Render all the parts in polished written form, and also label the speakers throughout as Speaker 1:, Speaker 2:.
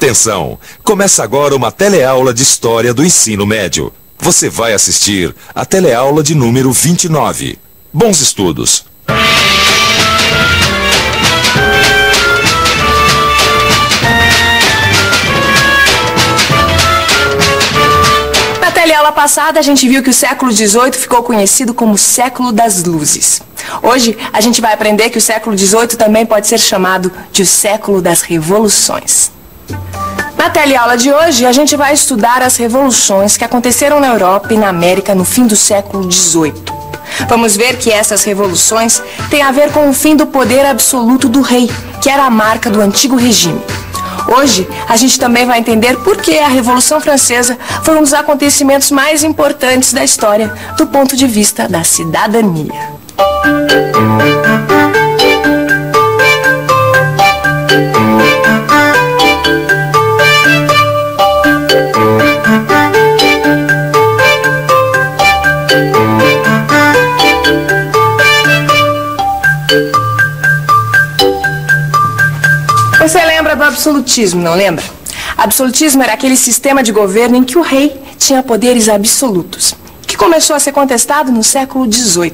Speaker 1: Atenção! Começa agora uma teleaula de História do Ensino Médio. Você vai assistir a teleaula de número 29. Bons estudos!
Speaker 2: Na teleaula passada, a gente viu que o século XVIII ficou conhecido como século das luzes. Hoje, a gente vai aprender que o século XVIII também pode ser chamado de o século das revoluções. Na teleaula de hoje, a gente vai estudar as revoluções que aconteceram na Europa e na América no fim do século XVIII. Vamos ver que essas revoluções têm a ver com o fim do poder absoluto do rei, que era a marca do antigo regime. Hoje, a gente também vai entender por que a Revolução Francesa foi um dos acontecimentos mais importantes da história do ponto de vista da cidadania. Você lembra do absolutismo, não lembra? Absolutismo era aquele sistema de governo em que o rei tinha poderes absolutos, que começou a ser contestado no século XVIII.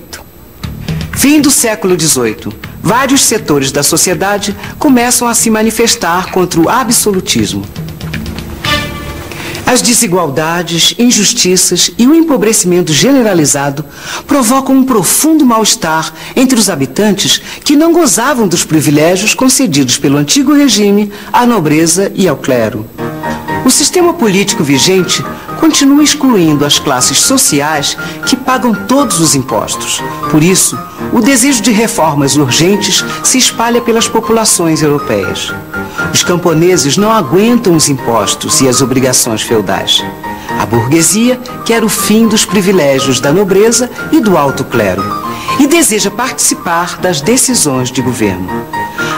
Speaker 3: Fim do século XVIII. Vários setores da sociedade começam a se manifestar contra o absolutismo. As desigualdades, injustiças e o empobrecimento generalizado provocam um profundo mal-estar entre os habitantes que não gozavam dos privilégios concedidos pelo antigo regime à nobreza e ao clero. O sistema político vigente continua excluindo as classes sociais que pagam todos os impostos. Por isso, o desejo de reformas urgentes se espalha pelas populações europeias. Os camponeses não aguentam os impostos e as obrigações feudais. A burguesia quer o fim dos privilégios da nobreza e do alto clero e deseja participar das decisões de governo.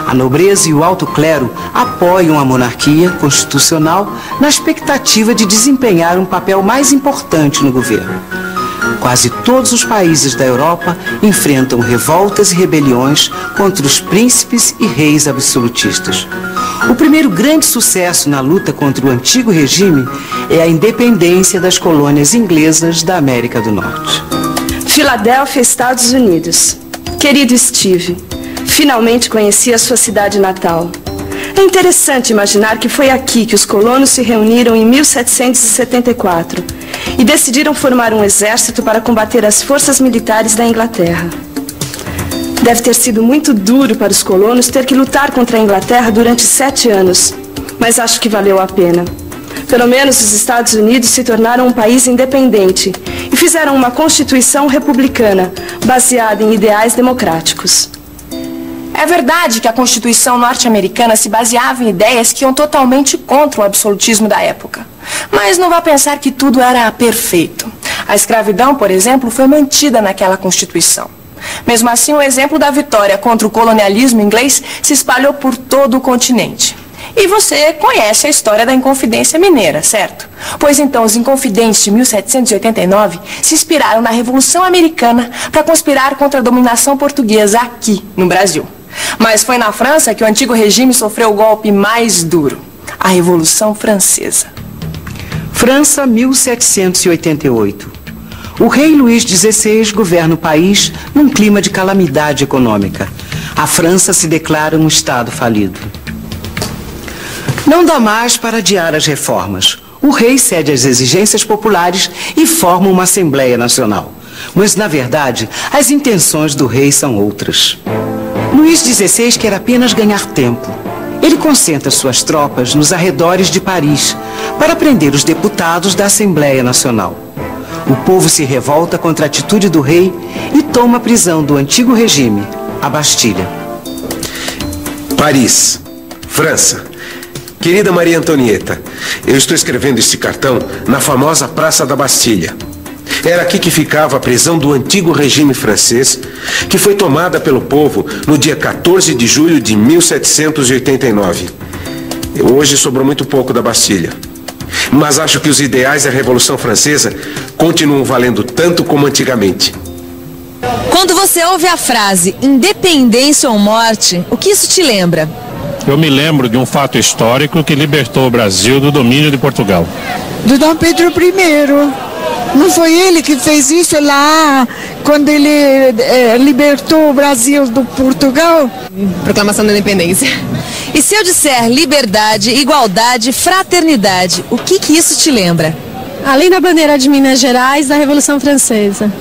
Speaker 3: A nobreza e o alto clero apoiam a monarquia constitucional na expectativa de desempenhar um papel mais importante no governo. Quase todos os países da Europa enfrentam revoltas e rebeliões contra os príncipes e reis absolutistas. O primeiro grande sucesso na luta contra o antigo regime é a independência das colônias inglesas da América do Norte.
Speaker 4: Filadélfia, Estados Unidos. Querido Steve, finalmente conheci a sua cidade natal. É interessante imaginar que foi aqui que os colonos se reuniram em 1774 e decidiram formar um exército para combater as forças militares da Inglaterra. Deve ter sido muito duro para os colonos ter que lutar contra a Inglaterra durante 7 anos, mas acho que valeu a pena. Pelo menos os Estados Unidos se tornaram um país independente e fizeram uma constituição republicana, baseada em ideais democráticos.
Speaker 2: É verdade que a Constituição norte-americana se baseava em ideias que iam totalmente contra o absolutismo da época. Mas não vá pensar que tudo era perfeito. A escravidão, por exemplo, foi mantida naquela Constituição. Mesmo assim, o exemplo da vitória contra o colonialismo inglês se espalhou por todo o continente. E você conhece a história da Inconfidência Mineira, certo? Pois então, os Inconfidentes de 1789 se inspiraram na Revolução Americana para conspirar contra a dominação portuguesa aqui, no Brasil. Mas foi na França que o antigo regime sofreu o golpe mais duro, a Revolução Francesa.
Speaker 3: França, 1788. O rei Luís XVI governa o país num clima de calamidade econômica. A França se declara um estado falido. Não dá mais para adiar as reformas. O rei cede às exigências populares e forma uma Assembleia Nacional. Mas, na verdade, as intenções do rei são outras. Luís XVI quer apenas ganhar tempo. Ele concentra suas tropas nos arredores de Paris para prender os deputados da Assembleia Nacional. O povo se revolta contra a atitude do rei e toma a prisão do antigo regime, a Bastilha.
Speaker 5: Paris, França. Querida Maria Antonieta, eu estou escrevendo este cartão na famosa Praça da Bastilha. Era aqui que ficava a prisão do antigo regime francês, que foi tomada pelo povo no dia 14 de julho de 1789. Hoje sobrou muito pouco da Bastilha. Mas acho que os ideais da Revolução Francesa continuam valendo tanto como antigamente.
Speaker 6: Quando você ouve a frase independência ou morte, o que isso te lembra? eu me lembro de um fato histórico que libertou o Brasil do domínio de Portugal.
Speaker 7: Do Dom Pedro I. Não foi ele que fez isso lá quando ele libertou o Brasil do Portugal?
Speaker 8: Proclamação da Independência. E se eu disser liberdade, igualdade, fraternidade, o que isso te lembra?
Speaker 9: Além da bandeira de Minas Gerais, da Revolução Francesa.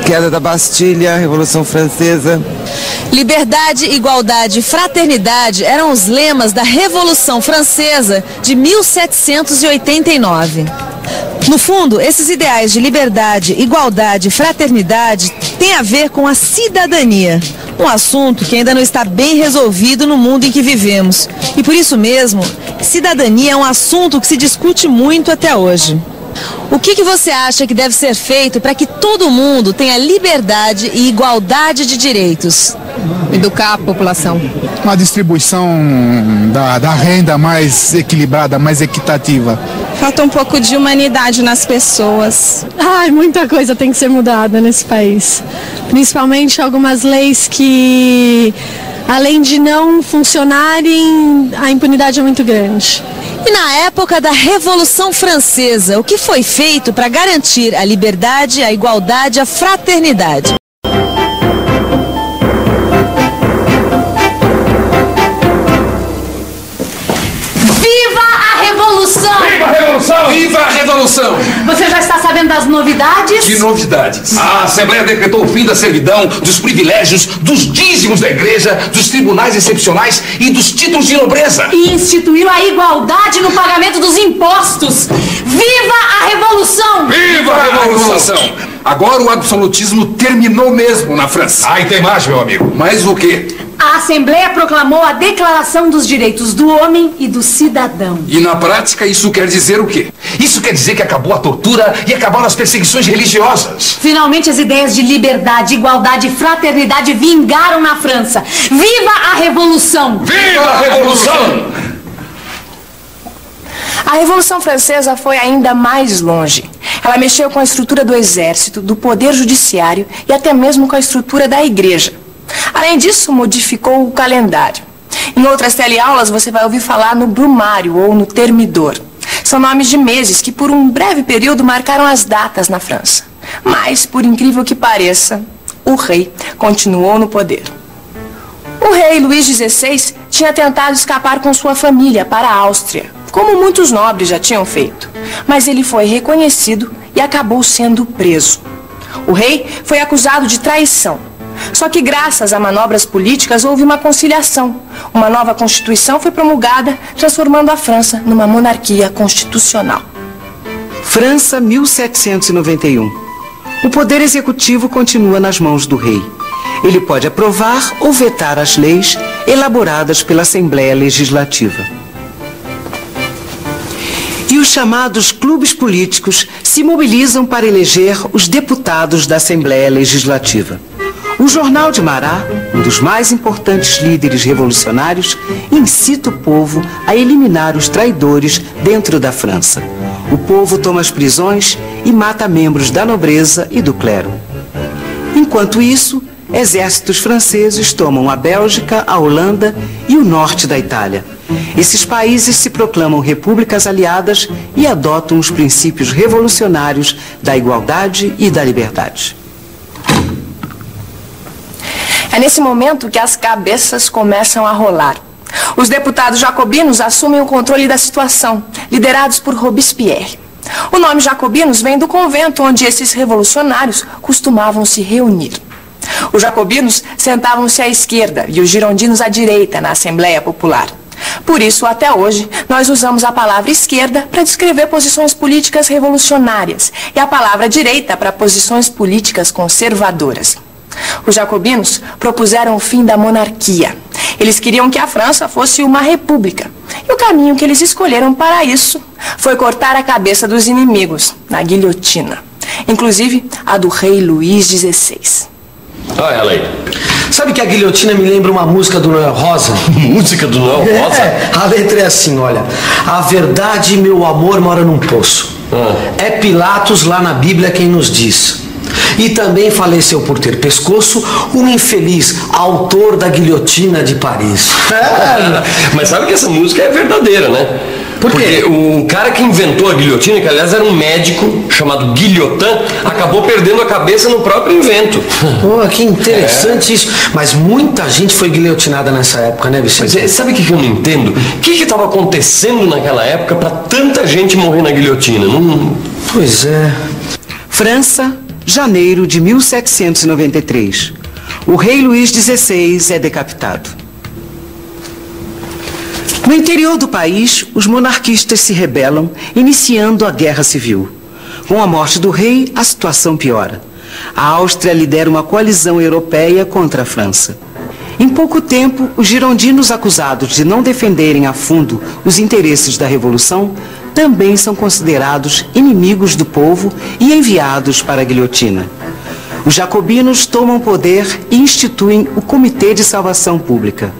Speaker 10: Queda da Bastilha, Revolução Francesa.
Speaker 8: Liberdade, igualdade e fraternidade eram os lemas da Revolução Francesa de 1789. No fundo, esses ideais de liberdade, igualdade e fraternidade têm a ver com a cidadania, um assunto que ainda não está bem resolvido no mundo em que vivemos. E por isso mesmo, cidadania é um assunto que se discute muito até hoje. O que você acha que deve ser feito para que todo mundo tenha liberdade e igualdade de direitos?
Speaker 9: Educar a população.
Speaker 11: Uma distribuição da renda mais equilibrada, mais equitativa.
Speaker 4: Falta um pouco de humanidade nas pessoas.
Speaker 9: Muita coisa tem que ser mudada nesse país. Principalmente algumas leis que, além de não funcionarem, a impunidade é muito grande.
Speaker 8: E na época da Revolução Francesa, o que foi feito para garantir a liberdade, a igualdade, a fraternidade?
Speaker 12: Viva a Revolução!
Speaker 13: Viva a Revolução! Viva a Revolução!
Speaker 12: Você já está sabendo das novidades?
Speaker 13: Que novidades? A Assembleia decretou o fim da servidão, dos privilégios, dos dízimos da igreja, dos tribunais excepcionais e dos títulos de nobreza.
Speaker 12: E instituiu a igualdade no pagamento dos impostos. Viva a Revolução!
Speaker 13: Viva a Revolução! Agora o absolutismo terminou mesmo na França. E tem mais, meu amigo. Mais o quê?
Speaker 12: A Assembleia proclamou a Declaração dos Direitos do Homem e do Cidadão.
Speaker 13: E na prática isso quer dizer o quê? Isso quer dizer que acabou a tortura e acabaram as perseguições religiosas.
Speaker 12: Finalmente as ideias de liberdade, igualdade e fraternidade vingaram na França. Viva a Revolução!
Speaker 13: Viva a Revolução!
Speaker 2: A Revolução Francesa foi ainda mais longe. Ela mexeu com a estrutura do exército, do poder judiciário e até mesmo com a estrutura da igreja. Além disso, modificou o calendário. Em outras teleaulas você vai ouvir falar no brumário ou no termidor. São nomes de meses que por um breve período marcaram as datas na França. Mas, por incrível que pareça, o rei continuou no poder. O rei Luís XVI tinha tentado escapar com sua família para a Áustria, como muitos nobres já tinham feito. Mas ele foi reconhecido e acabou sendo preso. O rei foi acusado de traição. Só que graças a manobras políticas houve uma conciliação. Uma nova Constituição foi promulgada, transformando a França numa monarquia constitucional.
Speaker 3: França, 1791. O poder executivo continua nas mãos do rei. Ele pode aprovar ou vetar as leis elaboradas pela Assembleia Legislativa. E os chamados clubes políticos se mobilizam para eleger os deputados da Assembleia Legislativa. O Jornal de Marat, um dos mais importantes líderes revolucionários, incita o povo a eliminar os traidores dentro da França. O povo toma as prisões e mata membros da nobreza e do clero. Enquanto isso, exércitos franceses tomam a Bélgica, a Holanda e o norte da Itália. Esses países se proclamam repúblicas aliadas e adotam os princípios revolucionários da igualdade e da liberdade.
Speaker 2: É nesse momento que as cabeças começam a rolar. Os deputados jacobinos assumem o controle da situação, liderados por Robespierre. O nome jacobinos vem do convento onde esses revolucionários costumavam se reunir. Os jacobinos sentavam-se à esquerda e os girondinos à direita na Assembleia Popular. Por isso, até hoje, nós usamos a palavra esquerda para descrever posições políticas revolucionárias e a palavra direita para posições políticas conservadoras. Os jacobinos propuseram o fim da monarquia. Eles queriam que a França fosse uma república. E o caminho que eles escolheram para isso foi cortar a cabeça dos inimigos, na guilhotina. Inclusive a do rei Luís XVI.
Speaker 14: Olha ela aí. Sabe que a guilhotina me lembra uma música do Noel Rosa? Música do Noel Rosa? A letra é assim, olha. A verdade, meu amor, mora num poço. É Pilatos lá na Bíblia quem nos diz. E também faleceu por ter pescoço o infeliz autor da Guilhotina de Paris.
Speaker 15: Mas sabe que essa música é verdadeira, né?
Speaker 14: Por quê?
Speaker 15: Porque o cara que inventou a guilhotina, que aliás era um médico chamado Guilhotin, acabou perdendo a cabeça no próprio invento.
Speaker 14: Pô, que interessante isso. Mas muita gente foi guilhotinada nessa época, né, Vicente?
Speaker 15: Mas sabe o que eu não entendo? O que estava acontecendo naquela época para tanta gente morrer na guilhotina?
Speaker 14: Pois é.
Speaker 3: França, janeiro de 1793. O rei Luís XVI é decapitado. No interior do país, os monarquistas se rebelam, iniciando a guerra civil. Com a morte do rei, a situação piora. A Áustria lidera uma coalizão europeia contra a França. Em pouco tempo, os girondinos acusados de não defenderem a fundo os interesses da Revolução também são considerados inimigos do povo e enviados para a guilhotina. Os jacobinos tomam poder e instituem o Comitê de Salvação Pública.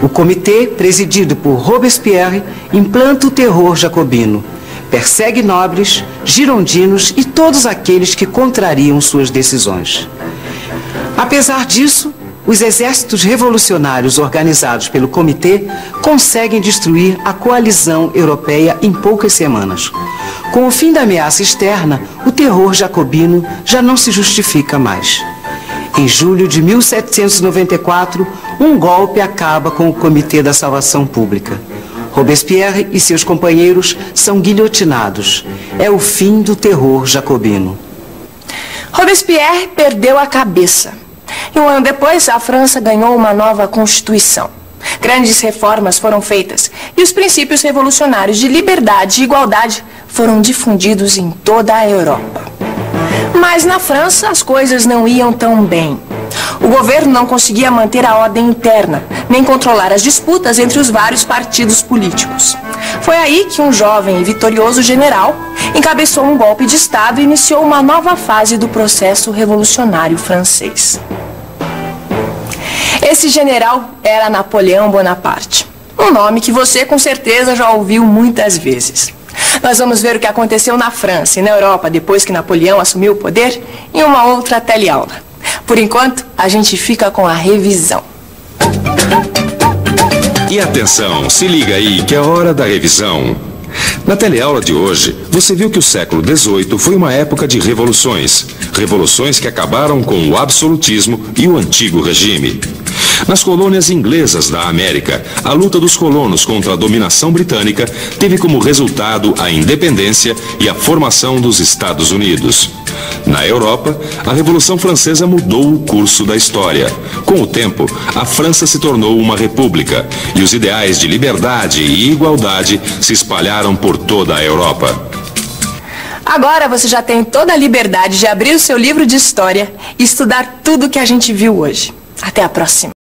Speaker 3: O comitê, presidido por Robespierre, implanta o terror jacobino, persegue nobres, girondinos e todos aqueles que contrariam suas decisões. Apesar disso, os exércitos revolucionários organizados pelo comitê conseguem destruir a coalizão europeia em poucas semanas. Com o fim da ameaça externa, o terror jacobino já não se justifica mais. Em julho de 1794, um golpe acaba com o Comitê da Salvação Pública. Robespierre e seus companheiros são guilhotinados. É o fim do terror jacobino.
Speaker 2: Robespierre perdeu a cabeça. E um ano depois, a França ganhou uma nova Constituição. Grandes reformas foram feitas e os princípios revolucionários de liberdade e igualdade foram difundidos em toda a Europa. Mas na França as coisas não iam tão bem. O governo não conseguia manter a ordem interna, nem controlar as disputas entre os vários partidos políticos. Foi aí que um jovem e vitorioso general encabeçou um golpe de Estado e iniciou uma nova fase do processo revolucionário francês. Esse general era Napoleão Bonaparte, um nome que você com certeza já ouviu muitas vezes. Nós vamos ver o que aconteceu na França e na Europa depois que Napoleão assumiu o poder em uma outra teleaula. Por enquanto, a gente fica com a revisão.
Speaker 1: E atenção, se liga aí que é hora da revisão. Na teleaula de hoje, você viu que o século XVIII foi uma época de revoluções. Revoluções que acabaram com o absolutismo e o antigo regime. Nas colônias inglesas da América, a luta dos colonos contra a dominação britânica teve como resultado a independência e a formação dos Estados Unidos. Na Europa, a Revolução Francesa mudou o curso da história. Com o tempo, a França se tornou uma república e os ideais de liberdade e igualdade se espalharam por toda a Europa.
Speaker 2: Agora você já tem toda a liberdade de abrir o seu livro de história e estudar tudo que a gente viu hoje. Até a próxima!